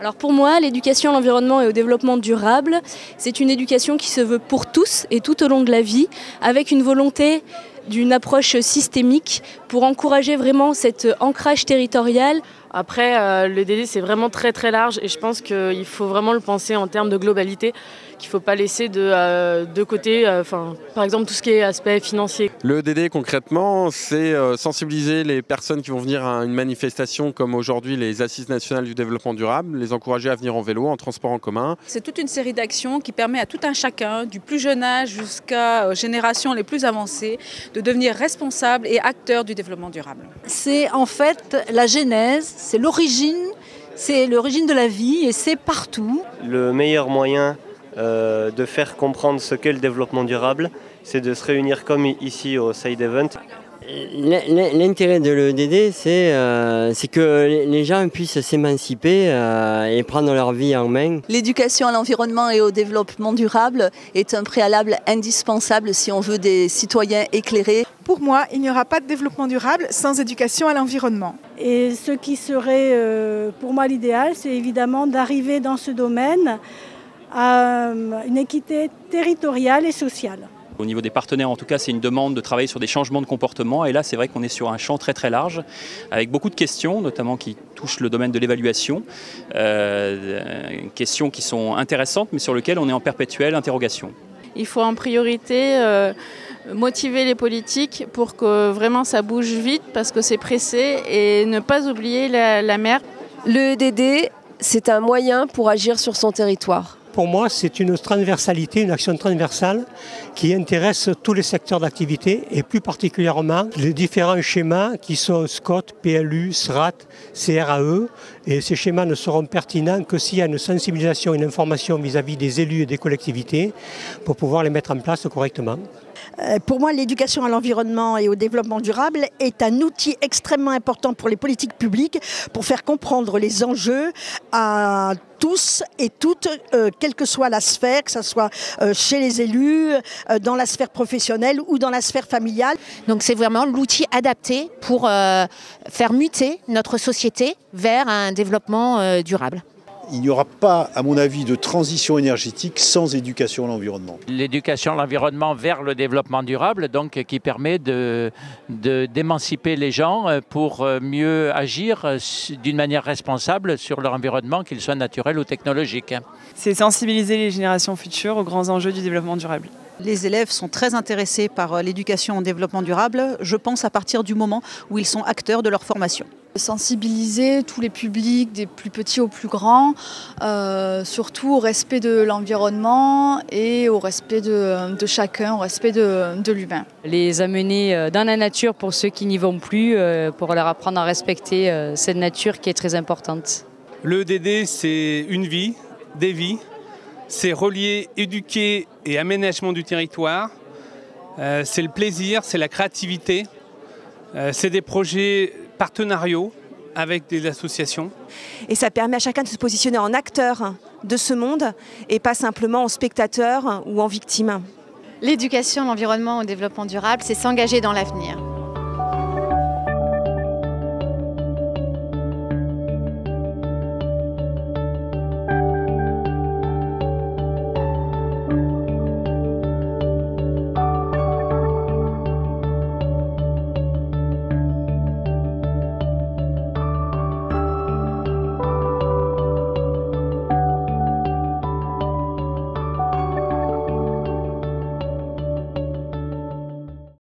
Alors pour moi, l'éducation à l'environnement et au développement durable, c'est une éducation qui se veut pour tous et tout au long de la vie, avec une volonté d'une approche systémique pour encourager vraiment cet ancrage territorial. Après, le DD, c'est vraiment très très large et je pense qu'il faut vraiment le penser en termes de globalité, qu'il ne faut pas laisser de côté, par exemple, tout ce qui est aspect financier. Le DD, concrètement, c'est sensibiliser les personnes qui vont venir à une manifestation comme aujourd'hui les Assises nationales du développement durable, les encourager à venir en vélo, en transport en commun. C'est toute une série d'actions qui permet à tout un chacun, du plus jeune âge jusqu'à générations les plus avancées, de devenir responsable et acteur du développement durable. C'est en fait la genèse, c'est l'origine de la vie et c'est partout. Le meilleur moyen de faire comprendre ce qu'est le développement durable, c'est de se réunir comme ici au Side Event. L'intérêt de l'EDD, c'est que les gens puissent s'émanciper et prendre leur vie en main. L'éducation à l'environnement et au développement durable est un préalable indispensable si on veut des citoyens éclairés. Pour moi, il n'y aura pas de développement durable sans éducation à l'environnement. Et ce qui serait pour moi l'idéal, c'est évidemment d'arriver dans ce domaine à une équité territoriale et sociale. Au niveau des partenaires, en tout cas, c'est une demande de travailler sur des changements de comportement. Et là, c'est vrai qu'on est sur un champ très très large, avec beaucoup de questions, notamment qui touchent le domaine de l'évaluation. Questions qui sont intéressantes, mais sur lesquelles on est en perpétuelle interrogation. Il faut en priorité motiver les politiques pour que vraiment ça bouge vite, parce que c'est pressé, et ne pas oublier la mer. Le EDD, c'est un moyen pour agir sur son territoire. Pour moi, c'est une transversalité, une action transversale qui intéresse tous les secteurs d'activité et plus particulièrement les différents schémas qui sont SCOT, PLU, SRAT, CRAE. Et ces schémas ne seront pertinents que s'il y a une sensibilisation, une information vis-à-vis des élus et des collectivités pour pouvoir les mettre en place correctement. Pour moi, l'éducation à l'environnement et au développement durable est un outil extrêmement important pour les politiques publiques pour faire comprendre les enjeux à tous et toutes, quelle que soit la sphère, que ce soit chez les élus, dans la sphère professionnelle ou dans la sphère familiale. Donc c'est vraiment l'outil adapté pour faire muter notre société vers un développement durable. Il n'y aura pas, à mon avis, de transition énergétique sans éducation à l'environnement. L'éducation à l'environnement vers le développement durable, donc, qui permet d'émanciper les gens pour mieux agir d'une manière responsable sur leur environnement, qu'il soit naturel ou technologique. C'est sensibiliser les générations futures aux grands enjeux du développement durable. Les élèves sont très intéressés par l'éducation au développement durable, je pense à partir du moment où ils sont acteurs de leur formation. Sensibiliser tous les publics, des plus petits aux plus grands, surtout au respect de l'environnement et au respect de chacun, au respect de l'humain. Les amener dans la nature pour ceux qui n'y vont plus, pour leur apprendre à respecter cette nature qui est très importante. Le EDD, c'est une vie, des vies. C'est relier, éduquer et aménagement du territoire. C'est le plaisir, c'est la créativité. C'est des projets partenariaux avec des associations. Et ça permet à chacun de se positionner en acteur de ce monde et pas simplement en spectateur ou en victime. L'éducation à l'environnement et au développement durable, c'est s'engager dans l'avenir.